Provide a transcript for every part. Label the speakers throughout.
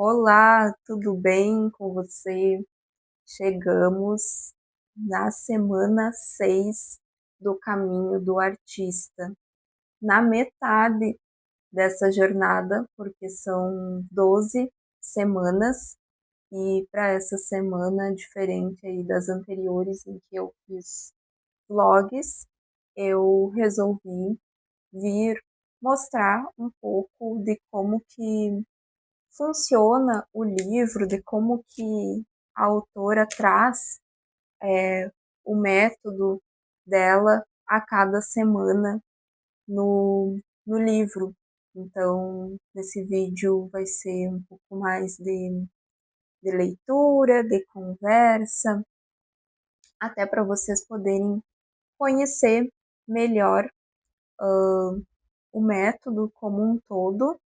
Speaker 1: Olá, tudo bem com você? Chegamos na semana 6 do Caminho do Artista, na metade dessa jornada, porque são 12 semanas, e para essa semana, diferente aí das anteriores em que eu fiz vlogs, eu resolvi vir mostrar um pouco de como que funciona o livro, de como que a autora traz o método dela a cada semana no livro. Então, nesse vídeo vai ser um pouco mais de leitura, de conversa, até para vocês poderem conhecer melhor o método como um todo,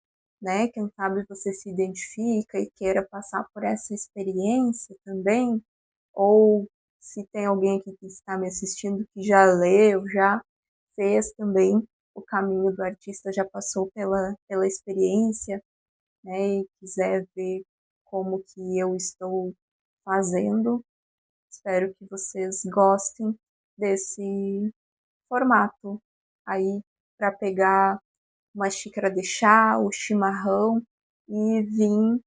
Speaker 1: né? Quem sabe você se identifica e queira passar por essa experiência também, ou se tem alguém aqui que está me assistindo que já leu, já fez também o caminho do artista, já passou pela experiência, né? E quiser ver como que eu estou fazendo, espero que vocês gostem desse formato aí para pegar uma xícara de chá, o chimarrão e vir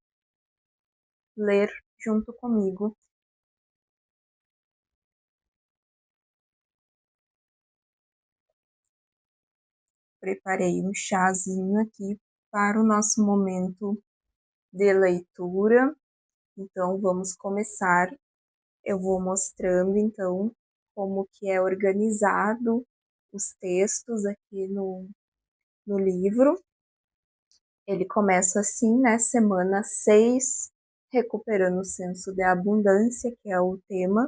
Speaker 1: ler junto comigo. Preparei um chazinho aqui para o nosso momento de leitura. Então vamos começar. Eu vou mostrando então como que é organizado os textos aqui no livro. Ele começa assim, né? Semana 6, recuperando o senso de abundância, que é o tema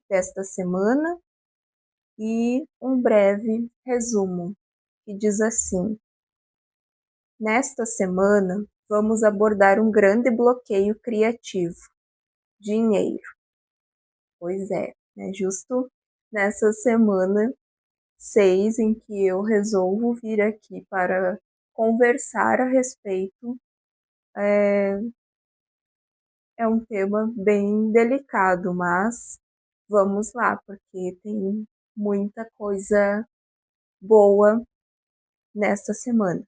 Speaker 1: desta semana, e um breve resumo, que diz assim: nesta semana, vamos abordar um grande bloqueio criativo, dinheiro. Pois é, né? Justo nessa semana 6 em que eu resolvo vir aqui para conversar a respeito, é um tema bem delicado, mas vamos lá, porque tem muita coisa boa nesta semana.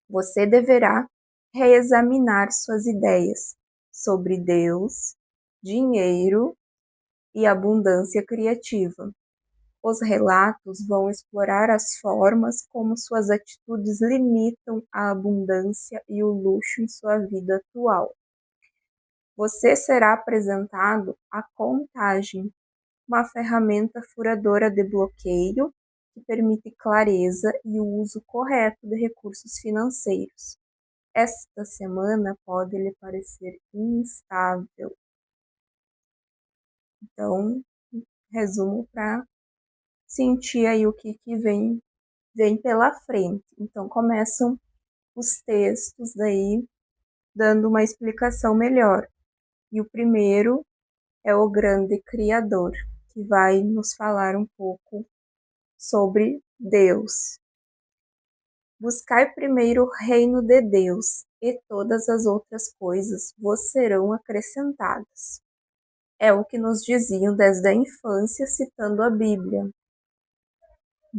Speaker 1: Você deverá reexaminar suas ideias sobre Deus, dinheiro e abundância criativa. Os relatos vão explorar as formas como suas atitudes limitam a abundância e o luxo em sua vida atual. Você será apresentado à contagem, uma ferramenta furadora de bloqueio que permite clareza e o uso correto de recursos financeiros. Esta semana pode lhe parecer instável. Então, resumo para sentir aí o que vem pela frente. Então, começam os textos daí dando uma explicação melhor. E o primeiro é o grande Criador, que vai nos falar um pouco sobre Deus. Buscai primeiro o reino de Deus, e todas as outras coisas vos serão acrescentadas. É o que nos diziam desde a infância, citando a Bíblia.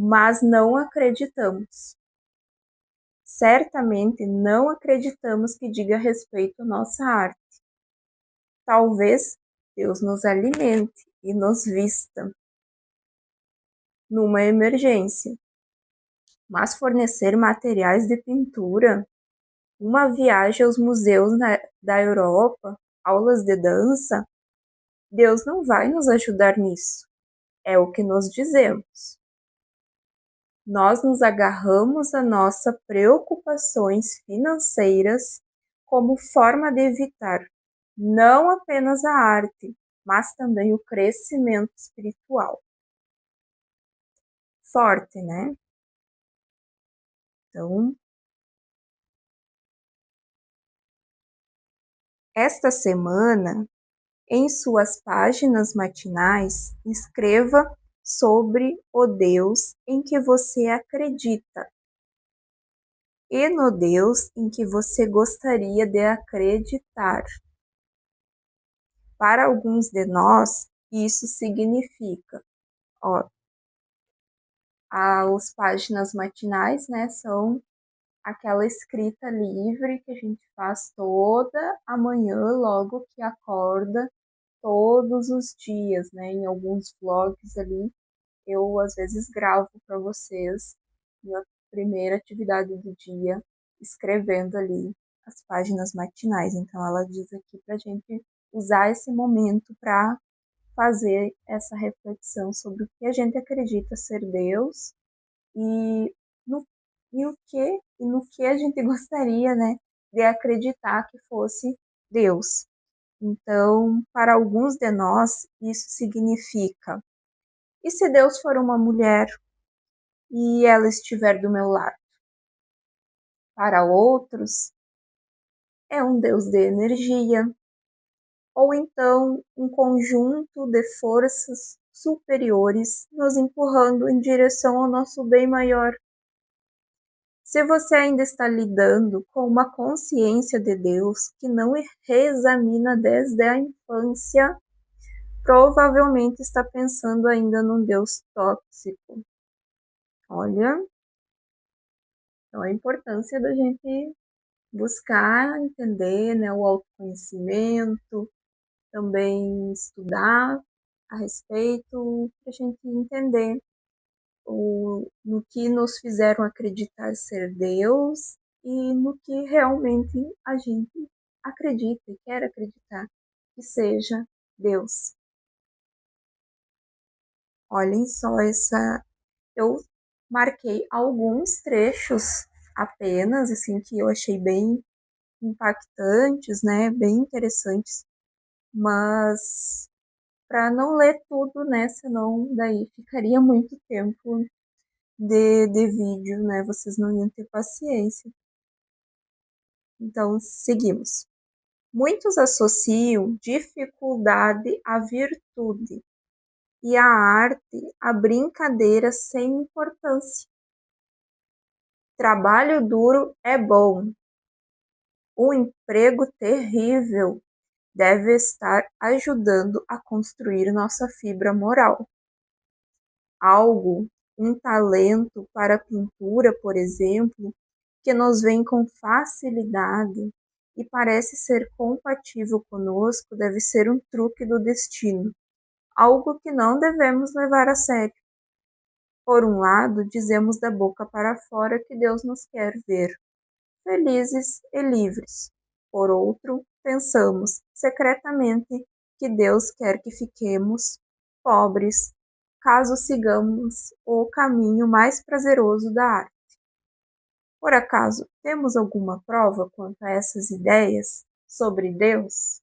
Speaker 1: Mas não acreditamos. Certamente não acreditamos que diga respeito à nossa arte. Talvez Deus nos alimente e nos vista numa emergência. Mas fornecer materiais de pintura, uma viagem aos museus da Europa, aulas de dança, Deus não vai nos ajudar nisso. É o que nos dizemos. Nós nos agarramos a nossas preocupações financeiras como forma de evitar não apenas a arte, mas também o crescimento espiritual. Forte, né? Então, esta semana, em suas páginas matinais, escreva sobre o Deus em que você acredita. e no Deus em que você gostaria de acreditar. Para alguns de nós, isso significa, ó, as páginas matinais, né, são aquela escrita livre que a gente faz toda a manhã, logo que acorda, todos os dias, né? Em alguns vlogs ali, eu às vezes gravo para vocês minha primeira atividade do dia, escrevendo ali as páginas matinais. Então, ela diz aqui para a gente usar esse momento para fazer essa reflexão sobre o que a gente acredita ser Deus e no, e no que a gente gostaria, né, de acreditar que fosse Deus. Então, para alguns de nós, isso significa: e se Deus for uma mulher e ela estiver do meu lado? Para outros, é um Deus de energia, ou então um conjunto de forças superiores nos empurrando em direção ao nosso bem maior. Se você ainda está lidando com uma consciência de Deus que não reexamina desde a infância, provavelmente está pensando ainda num Deus tóxico. Olha, então a importância da gente buscar entender, né, o autoconhecimento, também estudar a respeito, para a gente entender no que nos fizeram acreditar ser Deus e no que realmente a gente acredita e quer acreditar que seja Deus. Olhem só essa. Eu marquei alguns trechos apenas, assim, que eu achei bem impactantes, né? Bem interessantes, mas para não ler tudo, né? Senão daí ficaria muito tempo de vídeo, né? Vocês não iam ter paciência. Então, seguimos. Muitos associam dificuldade à virtude e a arte a brincadeira sem importância. Trabalho duro é bom. Um emprego terrível deve estar ajudando a construir nossa fibra moral. Algo, um talento para a pintura, por exemplo, que nos vem com facilidade e parece ser compatível conosco, deve ser um truque do destino, algo que não devemos levar a sério. Por um lado, dizemos da boca para fora que Deus nos quer ver felizes e livres. Por outro, pensamos secretamente que Deus quer que fiquemos pobres, caso sigamos o caminho mais prazeroso da arte. Por acaso, temos alguma prova quanto a essas ideias sobre Deus?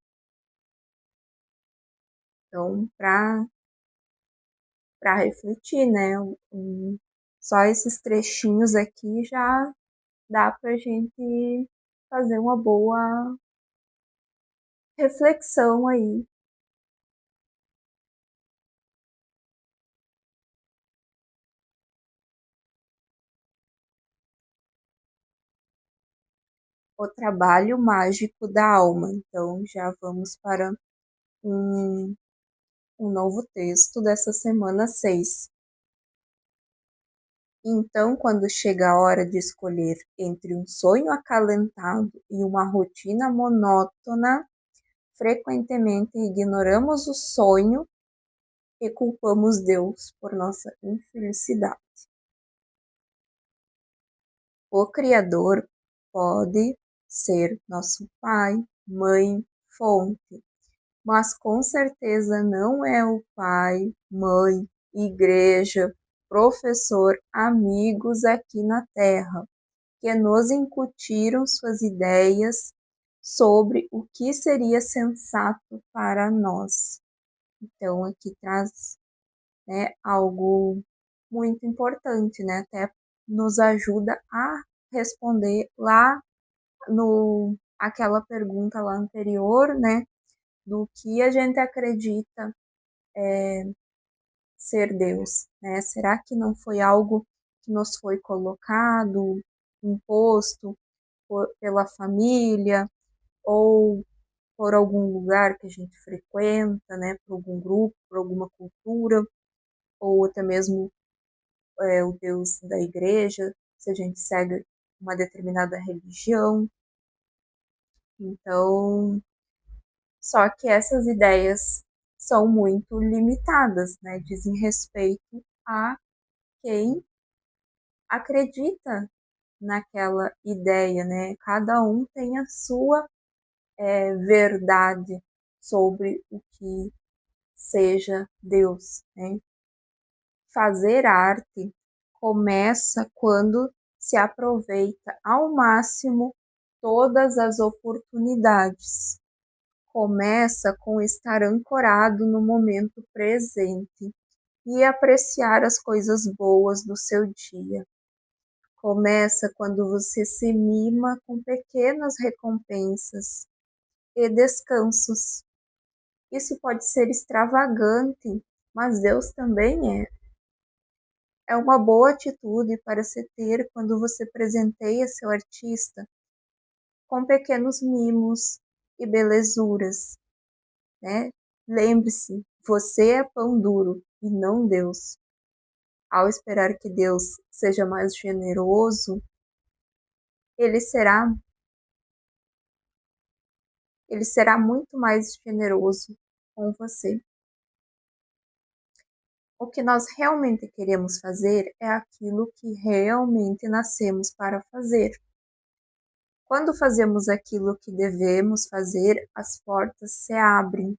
Speaker 1: Então, para refletir, né? Só esses trechinhos aqui já dá para a gente fazer uma boa reflexão aí. O trabalho mágico da alma. Então, já vamos para um, um novo texto dessa semana 6. Então, quando chega a hora de escolher entre um sonho acalentado e uma rotina monótona, frequentemente ignoramos o sonho e culpamos Deus por nossa infelicidade. O Criador pode ser nosso pai, mãe, fonte, mas com certeza não é o pai, mãe, igreja, professor, amigos aqui na Terra, que nos incutiram suas ideias sobre o que seria sensato para nós. Então, aqui traz, né, algo muito importante, né? Até nos ajuda a responder lá no aquela pergunta lá anterior, né? Do que a gente acredita ser Deus, né? Será que não foi algo que nos foi colocado imposto pela família ou por algum lugar que a gente frequenta, né, por algum grupo, por alguma cultura, ou até mesmo o Deus da igreja, se a gente segue uma determinada religião. Então, só que essas ideias são muito limitadas, né? Dizem respeito a quem acredita naquela ideia, né? Cada um tem a sua verdade sobre o que seja Deus, né? Fazer arte começa quando se aproveita ao máximo todas as oportunidades. Começa com estar ancorado no momento presente e apreciar as coisas boas do seu dia. Começa quando você se mima com pequenas recompensas e descansos. Isso pode ser extravagante, mas Deus também é. É uma boa atitude para se ter quando você presenteia seu artista com pequenos mimos e belezuras, né? Lembre-se, você é pão duro e não Deus. Ao esperar que Deus seja mais generoso, ele será ele será muito mais generoso com você. O que nós realmente queremos fazer é aquilo que realmente nascemos para fazer. Quando fazemos aquilo que devemos fazer, as portas se abrem.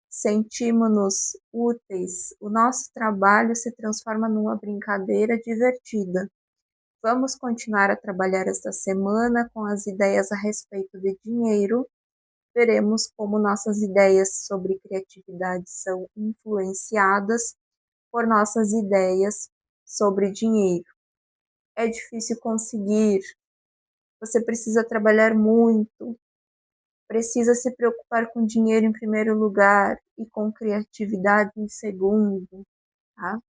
Speaker 1: Sentimos-nos úteis, o nosso trabalho se transforma numa brincadeira divertida. Vamos continuar a trabalhar esta semana com as ideias a respeito de dinheiro. Veremos como nossas ideias sobre criatividade são influenciadas por nossas ideias sobre dinheiro. É difícil conseguir, você precisa trabalhar muito, precisa se preocupar com dinheiro em primeiro lugar e com criatividade em segundo, tá?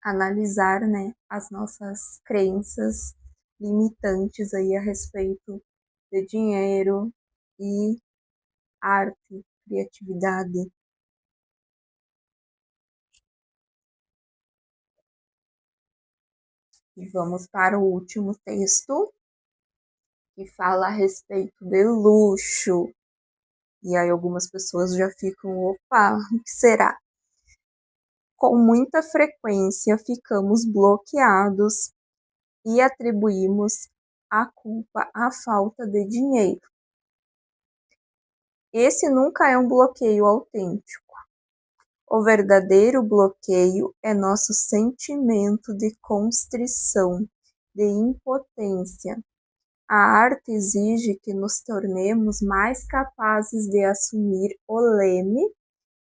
Speaker 1: Analisar, né, as nossas crenças limitantes aí a respeito de dinheiro e arte, criatividade. E vamos para o último texto, que fala a respeito de luxo. E aí algumas pessoas já ficam, opa, o que será? Com muita frequência ficamos bloqueados e atribuímos a culpa à falta de dinheiro. Esse nunca é um bloqueio autêntico. O verdadeiro bloqueio é nosso sentimento de constrição, de impotência. A arte exige que nos tornemos mais capazes de assumir o leme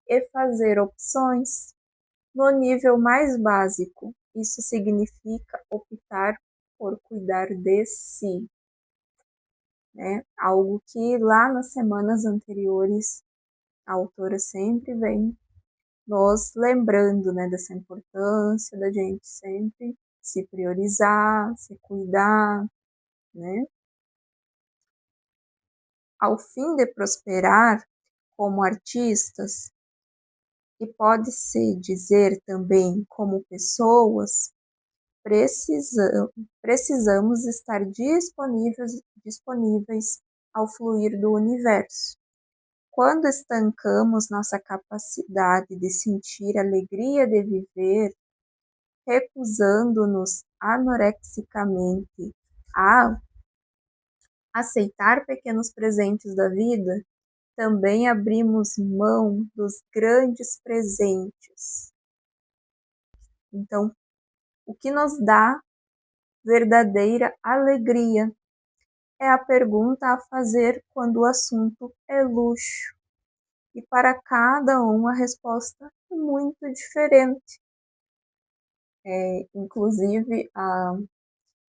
Speaker 1: e fazer opções. No nível mais básico, isso significa optar por cuidar de si, né? Algo que lá nas semanas anteriores a autora sempre vem nos lembrando, né, dessa importância da gente sempre se priorizar, se cuidar, né? Ao fim de prosperar como artistas, e pode-se dizer também como pessoas, precisamos estar disponíveis ao fluir do universo. Quando estancamos nossa capacidade de sentir a alegria de viver, recusando-nos anorexicamente a aceitar pequenos presentes da vida, também abrimos mão dos grandes presentes. Então, o que nos dá verdadeira alegria é a pergunta a fazer quando o assunto é luxo. E para cada um a resposta é muito diferente. Inclusive,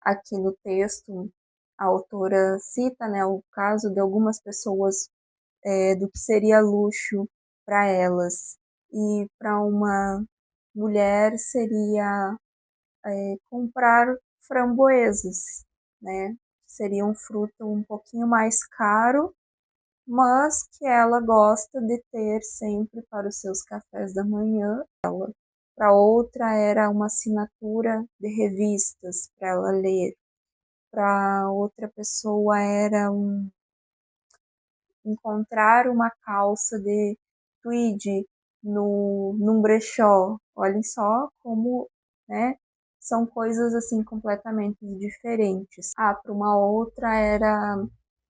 Speaker 1: aqui no texto, a autora cita, né, o caso de algumas pessoas do que seria luxo para elas. E para uma mulher seria comprar framboesas, né? Seria um fruto um pouquinho mais caro, mas que ela gosta de ter sempre para os seus cafés da manhã. Para outra era uma assinatura de revistas para ela ler. Para outra pessoa era encontrar uma calça de tweed num brechó. Olhem só como, né, são coisas assim completamente diferentes. Para uma outra era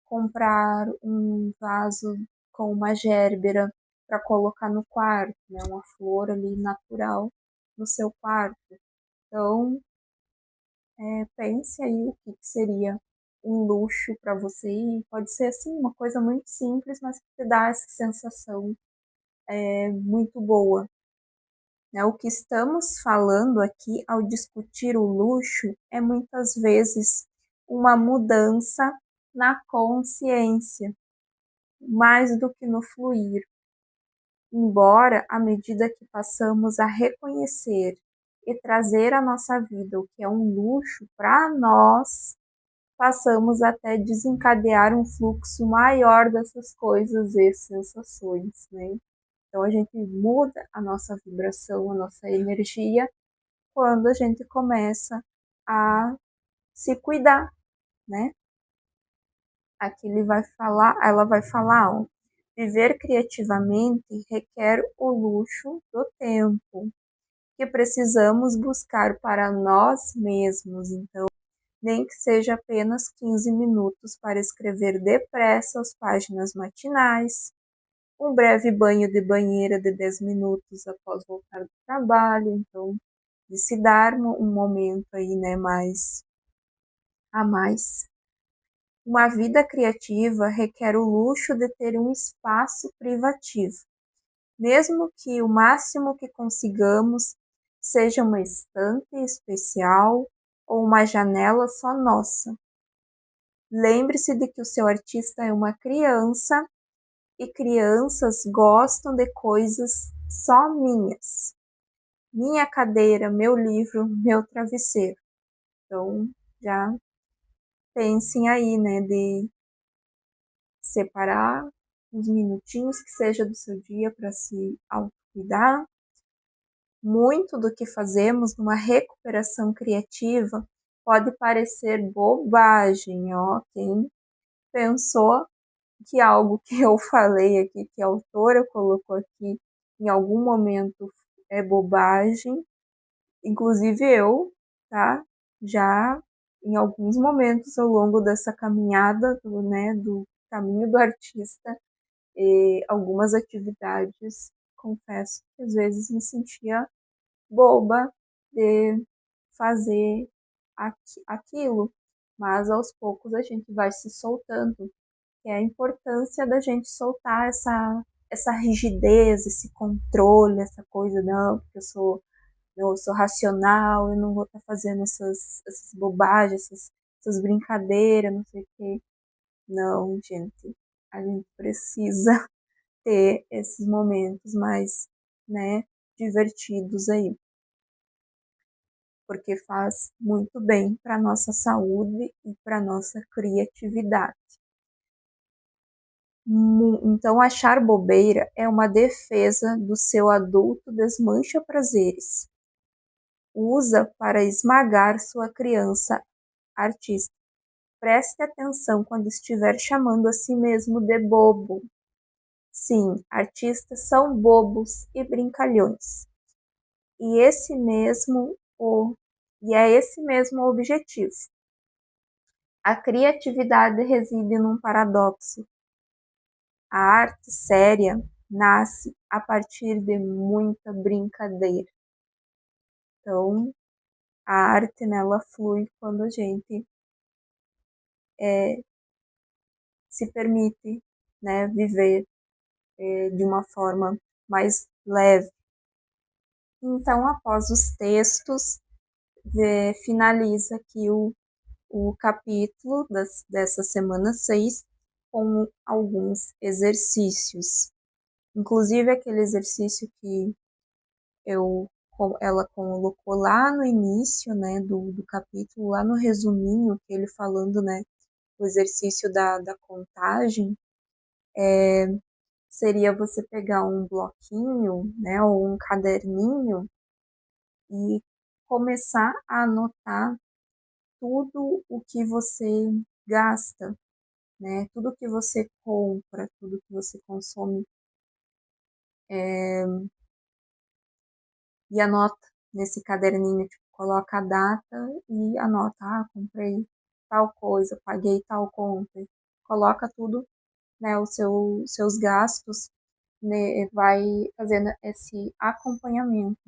Speaker 1: comprar um vaso com uma gérbera para colocar no quarto, né, uma flor ali natural no seu quarto. Então, pense aí o que seria um luxo para você e pode ser assim uma coisa muito simples, mas que te dá essa sensação muito boa. Né? O que estamos falando aqui ao discutir o luxo é muitas vezes uma mudança na consciência, mais do que no fluir. Embora, à medida que passamos a reconhecer e trazer à nossa vida o que é um luxo para nós, passamos até desencadear um fluxo maior dessas coisas e sensações, né? Então a gente muda a nossa vibração, a nossa energia quando a gente começa a se cuidar, né? Aqui ela vai falar, ó, viver criativamente requer o luxo do tempo que precisamos buscar para nós mesmos. Então, nem que seja apenas 15 minutos para escrever depressa as páginas matinais, um breve banho de banheira de 10 minutos após voltar do trabalho, então, de se dar um momento aí, né, mais a mais. Uma vida criativa requer o luxo de ter um espaço privativo, mesmo que o máximo que consigamos seja uma estante especial ou uma janela só nossa. Lembre-se de que o seu artista é uma criança e crianças gostam de coisas só minhas. Minha cadeira, meu livro, meu travesseiro. Então, já pensem aí, né, de separar uns minutinhos que seja do seu dia para se autocuidar. Muito do que fazemos numa recuperação criativa pode parecer bobagem, ó. Quem pensou que algo que eu falei aqui, que a autora colocou aqui, em algum momento é bobagem, inclusive eu, tá? Já em alguns momentos ao longo dessa caminhada, do caminho do artista, e algumas atividades, confesso que às vezes me sentia boba de fazer aquilo, mas aos poucos a gente vai se soltando, que é a importância da gente soltar essa rigidez, esse controle, essa coisa, não, porque eu sou racional, eu não vou estar fazendo essas bobagens, essas brincadeiras, não sei o quê. Não, gente, a gente precisa ter esses momentos mais, né, divertidos aí, porque faz muito bem para nossa saúde e para nossa criatividade. Então, achar bobeira é uma defesa do seu adulto desmancha prazeres. Usa para esmagar sua criança artista. Preste atenção quando estiver chamando a si mesmo de bobo. Sim, artistas são bobos e brincalhões. E é esse mesmo o objetivo. A criatividade reside num paradoxo. A arte séria nasce a partir de muita brincadeira. Então, a arte nela flui quando a gente se permite, né, viver de uma forma mais leve. Então, após os textos, finaliza aqui o capítulo dessa semana 6 com alguns exercícios. Inclusive aquele exercício que eu ela colocou lá no início, né, do capítulo, lá no resuminho, que ele falando, né, o exercício da contagem, seria você pegar um bloquinho, né, ou um caderninho e começar a anotar tudo o que você gasta, né, tudo que você compra, tudo que você consome, e anota nesse caderninho, tipo, coloca a data e anota, comprei tal coisa, paguei tal conta, coloca tudo, né, os seus gastos, né, vai fazendo esse acompanhamento,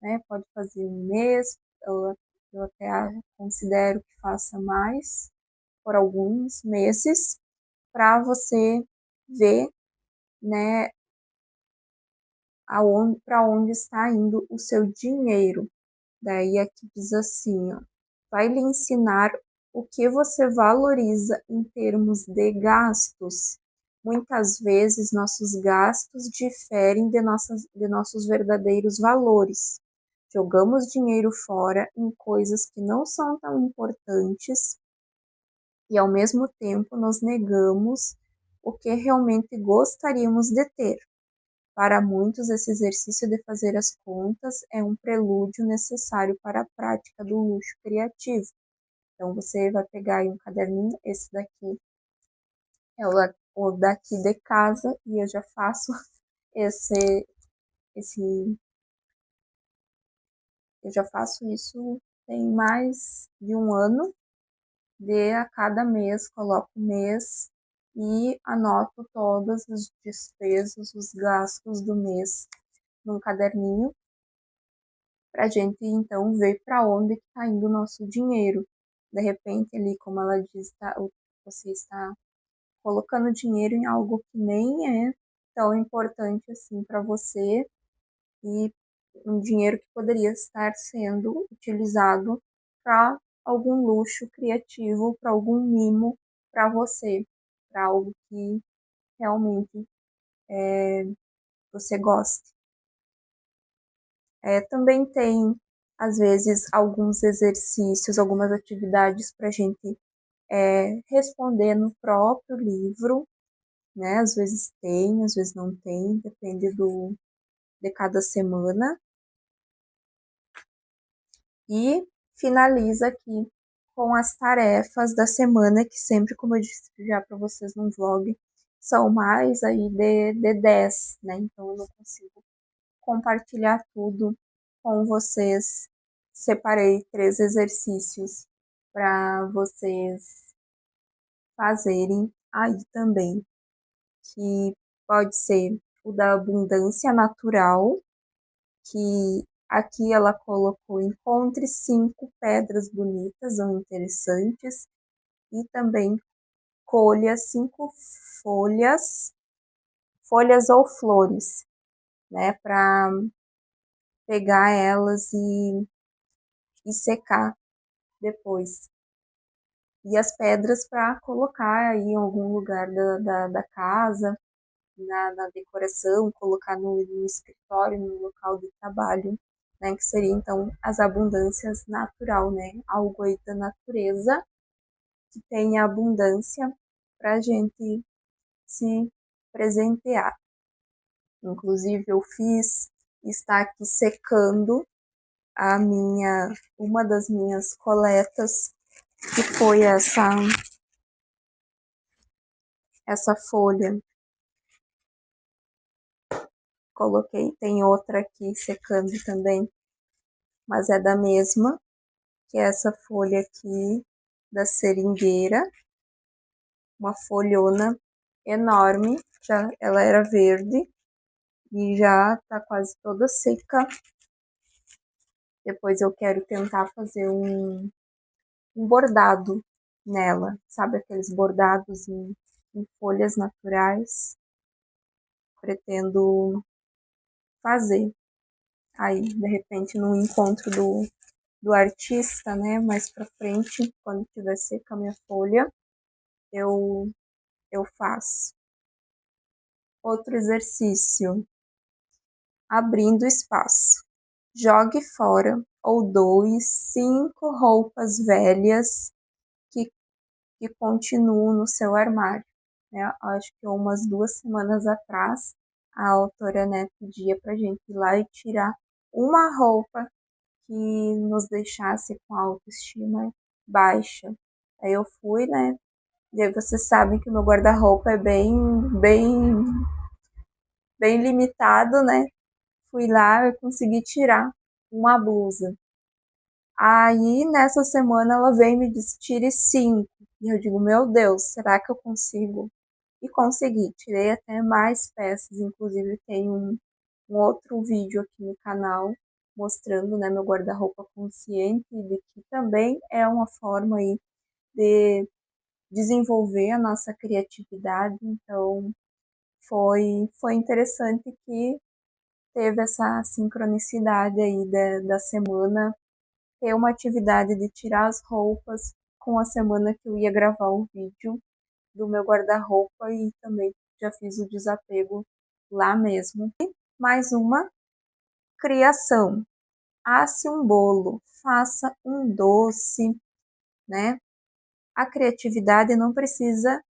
Speaker 1: né, pode fazer um mês, eu até considero que faça mais, por alguns meses, para você ver, né, para onde está indo o seu dinheiro. Daí aqui diz assim, ó, vai lhe ensinar o que você valoriza em termos de gastos. Muitas vezes nossos gastos diferem de nossos verdadeiros valores. Jogamos dinheiro fora em coisas que não são tão importantes e ao mesmo tempo nos negamos o que realmente gostaríamos de ter. Para muitos, esse exercício de fazer as contas é um prelúdio necessário para a prática do luxo criativo. Então, você vai pegar aí um caderninho, esse daqui é o daqui de casa, e eu já faço esse, esse, eu já faço isso tem mais de um ano, de a cada mês, coloco o mês e anoto todas as despesas, os gastos do mês num caderninho, para a gente então ver para onde está indo o nosso dinheiro. De repente, ali, como ela diz, você está colocando dinheiro em algo que nem é tão importante assim para você, e um dinheiro que poderia estar sendo utilizado para algum luxo criativo, para algum mimo para você, para algo que realmente você goste. Também tem, às vezes, alguns exercícios, algumas atividades para a gente responder no próprio livro, né? Às vezes tem, às vezes não tem, depende de cada semana. E finaliza aqui com as tarefas da semana, que sempre, como eu disse já para vocês no vlog, são mais aí de 10, né? Então eu não consigo compartilhar tudo com vocês. Separei 3 exercícios para vocês fazerem aí também, que pode ser o da abundância natural, que aqui ela colocou: encontre 5 pedras bonitas ou interessantes e também colha 5 folhas, folhas ou flores, né, para pegar elas e secar depois. E as pedras para colocar aí em algum lugar da casa, na decoração, colocar no escritório, no local de trabalho, né? Que seria então as abundâncias natural, né? Algo aí da natureza que tenha abundância para a gente se presentear. Inclusive eu fiz, está aqui secando uma das minhas coletas, que foi essa folha. Coloquei, tem outra aqui secando também, mas é da mesma, que é essa folha aqui da seringueira, uma folhona enorme, já ela era verde e já tá quase toda seca. Depois eu quero tentar fazer um bordado nela, sabe, aqueles bordados em folhas naturais. Pretendo fazer aí, de repente, no encontro do artista, né, mais pra frente, quando tiver seca a minha folha, eu, eu faço. Outro exercício: abrindo espaço. jogue fora ou doe 5 roupas velhas que continuam no seu armário. Né? Acho que umas 2 semanas atrás, a autora, né, pedia para a gente ir lá e tirar uma roupa que nos deixasse com a autoestima baixa. Aí eu fui, né? E aí vocês sabem que o meu guarda-roupa é bem limitado, né? Fui lá e consegui tirar uma blusa. Aí nessa semana ela veio e me disse: tire 5. E eu digo: meu Deus, será que eu consigo? E consegui, tirei até mais peças. Inclusive tem um outro vídeo aqui no canal mostrando, né, meu guarda-roupa consciente, de que também é uma forma aí de desenvolver a nossa criatividade. Então foi interessante que teve essa sincronicidade aí da semana, ter uma atividade de tirar as roupas com a semana que eu ia gravar o vídeo do meu guarda-roupa, e também já fiz o desapego lá mesmo. E mais uma criação. Asse um bolo, faça um doce, né? A criatividade não precisa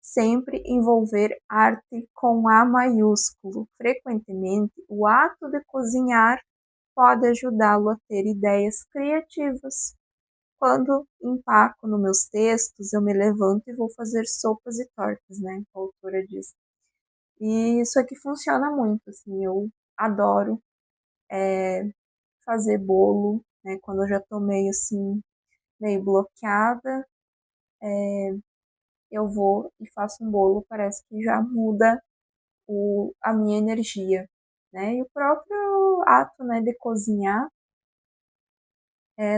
Speaker 1: sempre envolver arte com A maiúsculo. Frequentemente, o ato de cozinhar pode ajudá-lo a ter ideias criativas. Quando empaco nos meus textos, eu me levanto e vou fazer sopas e tortas, né? A autora diz. E isso aqui funciona muito, assim, eu adoro fazer bolo, né? Quando eu já tô meio assim, meio bloqueada, eu vou e faço um bolo, parece que já muda a minha energia, né? E o próprio ato, né, de cozinhar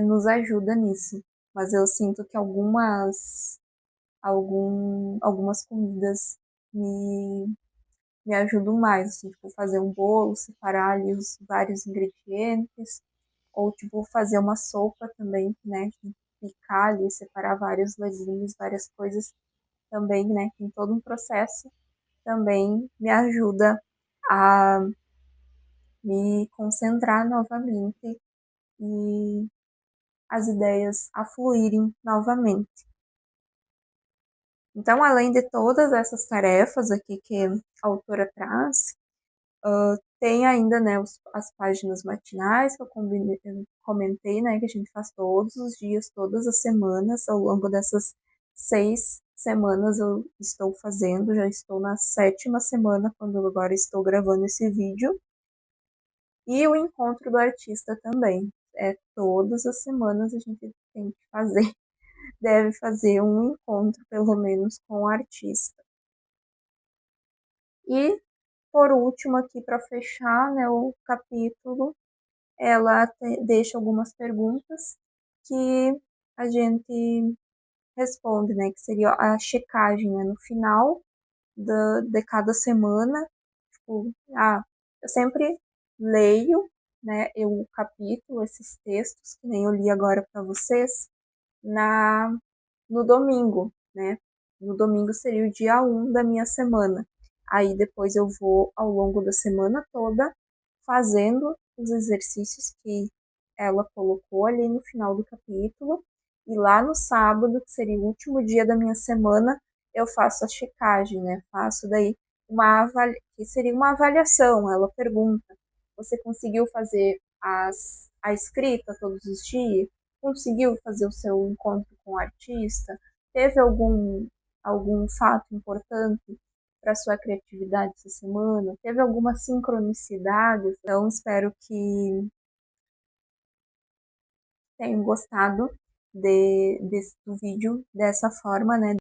Speaker 1: nos ajuda nisso. Mas eu sinto que algumas comidas me, me ajudam mais, assim, tipo, fazer um bolo, separar ali os vários ingredientes, ou tipo, fazer uma sopa também, né? Picar ali, separar vários legumes, várias coisas também, né? Tem todo um processo, também me ajuda a me concentrar novamente e as ideias a fluírem novamente. Então, além de todas essas tarefas aqui que a autora traz, tem ainda, né, as páginas matinais que eu comentei, né, que a gente faz todos os dias, todas as semanas. Ao longo dessas 6 semanas eu estou fazendo, já estou na 7ª semana, quando agora estou gravando esse vídeo. E o encontro do artista também. Todas as semanas a gente tem que fazer, deve fazer um encontro, pelo menos, com o artista. E, por último, aqui para fechar, né, o capítulo, ela deixa algumas perguntas que a gente responde, né, que seria a checagem, né, no final de cada semana. Tipo, eu sempre leio, né, o capítulo, esses textos, que nem eu li agora para vocês, no domingo, né? No domingo seria o dia 1 da minha semana. Aí depois eu vou ao longo da semana toda fazendo os exercícios que ela colocou ali no final do capítulo. E lá no sábado, que seria o último dia da minha semana, eu faço a checagem, né? Faço daí que seria uma avaliação. Ela pergunta: você conseguiu fazer a escrita todos os dias? Conseguiu fazer o seu encontro com o artista? Teve algum fato importante para sua criatividade essa semana? Teve alguma sincronicidade? Então, espero que tenham gostado do vídeo dessa forma, né?